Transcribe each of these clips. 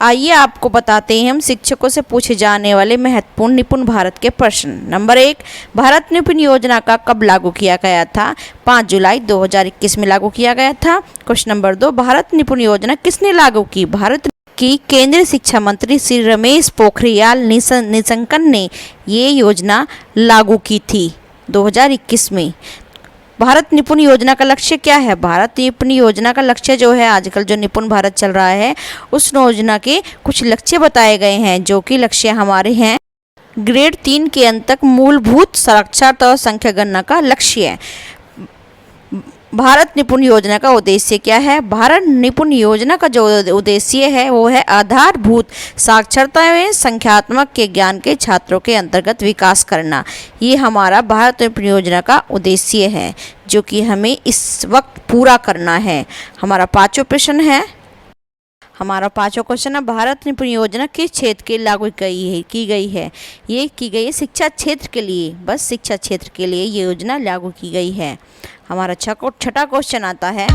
आइए आपको बताते हैं हम शिक्षकों से पूछे जाने वाले महत्वपूर्ण निपुण भारत के प्रश्न। नंबर 1, भारत निपुण योजना का कब लागू किया गया था? 5 जुलाई 2021 में लागू किया गया था। क्वेश्चन नंबर 2, भारत निपुण योजना किसने लागू की? भारत की केंद्रीय शिक्षा मंत्री श्री रमेश पोखरियाल निशंक ने ये योजना लागू की थी 2021 में। भारत निपुण योजना का लक्ष्य क्या है? भारत निपुण योजना का लक्ष्य जो है, आजकल जो निपुण भारत चल रहा है उस योजना के कुछ लक्ष्य बताए गए हैं, जो कि लक्ष्य हमारे हैं ग्रेड 3 के अंत तक मूलभूत साक्षरता और संख्या गणना का लक्ष्य है। भारत निपुण योजना का उद्देश्य क्या है? भारत निपुण योजना का जो उद्देश्य है वो है आधारभूत साक्षरता में संख्यात्मक के ज्ञान के छात्रों के अंतर्गत विकास करना। ये हमारा भारत निपुण योजना का उद्देश्य है, जो कि हमें इस वक्त पूरा करना है। हमारा पांचवा प्रश्न है, भारत निपुण योजना किस क्षेत्र के लागू की गई है? ये की गई है शिक्षा क्षेत्र के लिए, बस शिक्षा क्षेत्र के लिए ये योजना लागू की गई है। हमारा छठा क्वेश्चन आता है,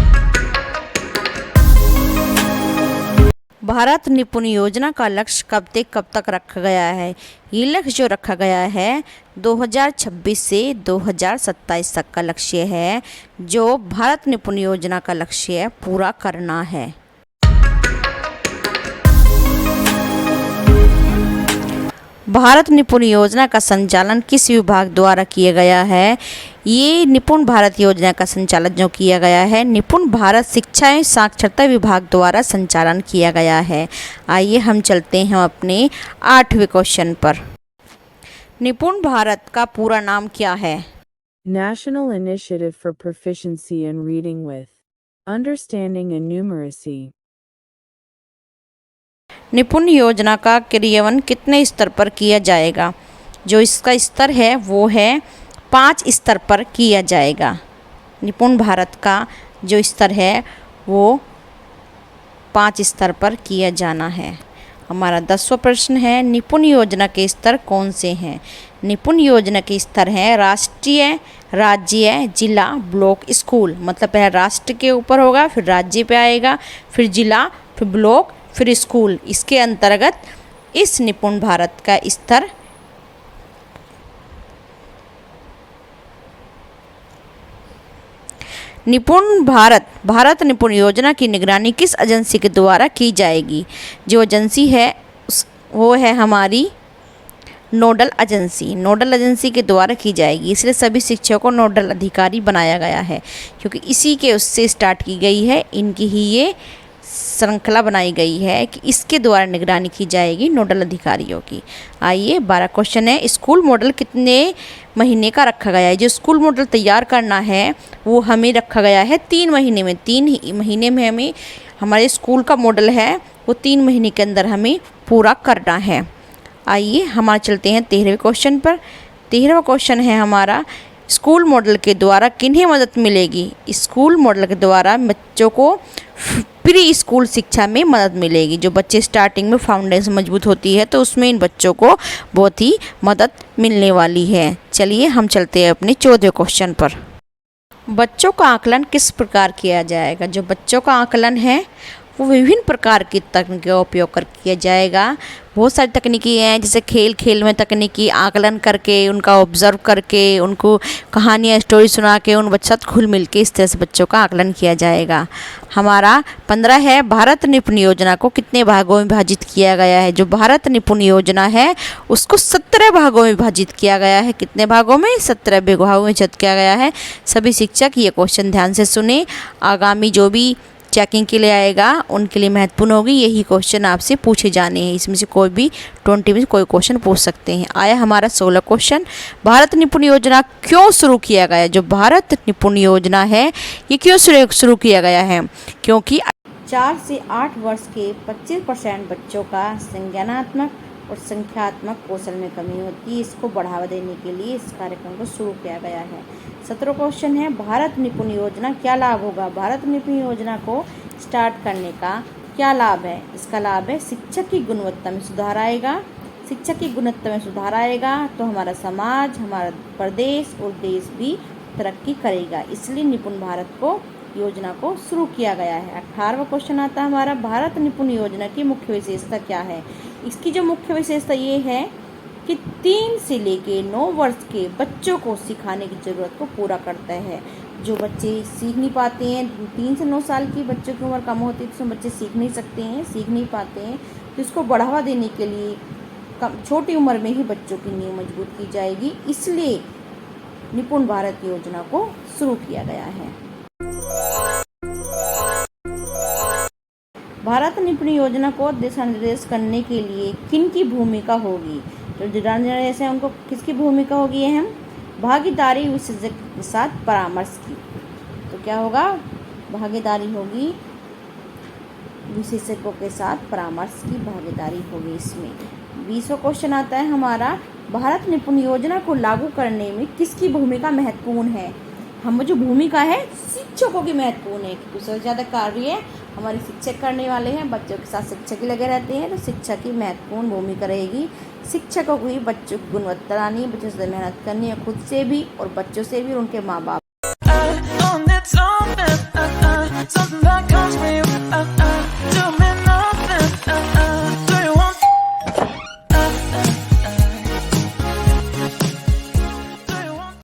भारत निपुण योजना का लक्ष्य कब तक रखा गया है? ये लक्ष्य जो रखा गया है 2026 से 2027 तक का लक्ष्य है, जो भारत निपुण योजना का लक्ष्य है पूरा करना है। भारत निपुण योजना का संचालन किस विभाग द्वारा किया गया है? ये निपुण भारत योजना का संचालन जो किया गया है निपुण भारत शिक्षा एवं साक्षरता विभाग द्वारा संचालन किया गया है। आइए हम चलते हैं अपने 8वें क्वेश्चन पर। निपुण भारत का पूरा नाम क्या है? National Initiative for Proficiency in Reading with Understanding and Numeracy। निपुण योजना का क्रियान्वयन कितने स्तर पर किया जाएगा? जो इसका स्तर है वो है 5 स्तर पर किया जाएगा। निपुण भारत का जो स्तर है वो 5 स्तर पर किया जाना है। हमारा 10वां प्रश्न है, निपुण योजना के स्तर कौन से हैं? निपुण योजना के स्तर हैं राष्ट्रीय, राज्य, जिला, ब्लॉक, स्कूल। मतलब पहले राष्ट्र के ऊपर होगा, फिर राज्य पे आएगा, फिर जिला, फिर ब्लॉक, फिर स्कूल। इसके अंतर्गत इस निपुण भारत का स्तर भारत निपुण योजना की निगरानी किस एजेंसी के द्वारा की जाएगी? जो एजेंसी है वो है हमारी नोडल एजेंसी के द्वारा की जाएगी। इसलिए सभी शिक्षकों को नोडल अधिकारी बनाया गया है, क्योंकि इसी के उससे स्टार्ट की गई है, इनकी ही ये श्रृंखला बनाई गई है कि इसके द्वारा निगरानी की जाएगी नोडल अधिकारियों की। आइए 12 क्वेश्चन है, स्कूल मॉडल कितने महीने का रखा गया है? जो स्कूल मॉडल तैयार करना है वो हमें रखा गया है 3 महीने में। 3 महीने में हमें हमारे स्कूल का मॉडल है वो 3 महीने के अंदर हमें पूरा करना है। आइए हमारे चलते हैं 13वें क्वेश्चन पर। 13वां क्वेश्चन है हमारा, स्कूल मॉडल के द्वारा किन्हें मदद मिलेगी? स्कूल मॉडल के द्वारा बच्चों को प्री स्कूल शिक्षा में मदद मिलेगी। जो बच्चे स्टार्टिंग में फाउंडेशन मजबूत होती है तो उसमें इन बच्चों को बहुत ही मदद मिलने वाली है। चलिए हम चलते हैं अपने 14वें क्वेश्चन पर। बच्चों का आकलन किस प्रकार किया जाएगा? जो बच्चों का आकलन है वो विभिन्न प्रकार की तकनीक का उपयोग कर किया जाएगा। बहुत सारी तकनीकी हैं, जैसे खेल में तकनीकी आकलन करके, उनका ऑब्जर्व करके, उनको कहानियाँ स्टोरी सुना के उन बच्चों साथ घुल मिल के इस तरह से बच्चों का आकलन किया जाएगा। हमारा 15 है, भारत निपुण योजना को कितने भागों में विभाजित किया गया है? जो भारत निपुण योजना है उसको 17 भागों में विभाजित किया गया है। कितने भागों में? 17 भागों में विभाजित किया गया है। सभी शिक्षक ये क्वेश्चन ध्यान से सुने, आगामी जो भी चेकिंग के लिए आएगा उनके लिए महत्वपूर्ण होगी। यही क्वेश्चन आपसे पूछे जाने हैं, इसमें से कोई भी 20 में कोई क्वेश्चन पूछ सकते हैं। आया हमारा 16 क्वेश्चन, भारत निपुण योजना क्यों शुरू किया गया? जो भारत निपुण योजना है ये क्यों शुरू किया गया है? क्योंकि 4 से 8 वर्ष के 25% बच्चों का संज्ञानात्मक और संख्यात्मक कौशल में कमी होती है। इसको बढ़ावा देने के लिए इस कार्यक्रम को शुरू किया गया है। 17वां क्वेश्चन है, भारत निपुण योजना क्या लाभ होगा? भारत निपुण योजना को स्टार्ट करने का क्या लाभ है? इसका लाभ है शिक्षक की गुणवत्ता में सुधार आएगा। शिक्षक की गुणवत्ता में सुधार आएगा तो हमारा समाज, हमारा प्रदेश और देश भी तरक्की करेगा। इसलिए निपुण भारत को योजना को शुरू किया गया है। 18वां क्वेश्चन आता है हमारा, भारत निपुण योजना की मुख्य विशेषता क्या है। इसकी जो मुख्य विशेषता ये है कि 3 से लेके 9 वर्ष के बच्चों को सिखाने की ज़रूरत को पूरा करता है। जो बच्चे सीख नहीं पाते हैं, 3 से 9 साल की बच्चों की उम्र कम होती है, तो बच्चे सीख नहीं सकते हैं, सीख नहीं पाते हैं, तो इसको बढ़ावा देने के लिए छोटी उम्र में ही बच्चों की नींव मजबूत की जाएगी, इसलिए निपुण भारत योजना को शुरू किया गया है। भारत निपुण योजना को दिशा निर्देश करने के लिए किन की भूमिका होगी। जो दिशा निर्देश है उनको किसकी भूमिका होगी अहम, भागीदारी विशेषज्ञ के साथ परामर्श की। तो क्या होगा, भागीदारी होगी, विशेषज्ञों के साथ परामर्श की भागीदारी होगी इसमें। 20वां क्वेश्चन आता है हमारा, भारत निपुण योजना को लागू करने में किसकी भूमिका महत्वपूर्ण है। हम जो भूमिका है शिक्षकों की महत्वपूर्ण है, क्योंकि सबसे ज़्यादा कार्य हमारे शिक्षक करने वाले हैं, बच्चों के साथ शिक्षक ही लगे रहते हैं, तो शिक्षक की महत्वपूर्ण भूमिका रहेगी। शिक्षकों को ही बच्चों की गुणवत्ता लानी है, बच्चों से मेहनत करनी है, खुद से भी और बच्चों से भी, और उनके माँ बाप।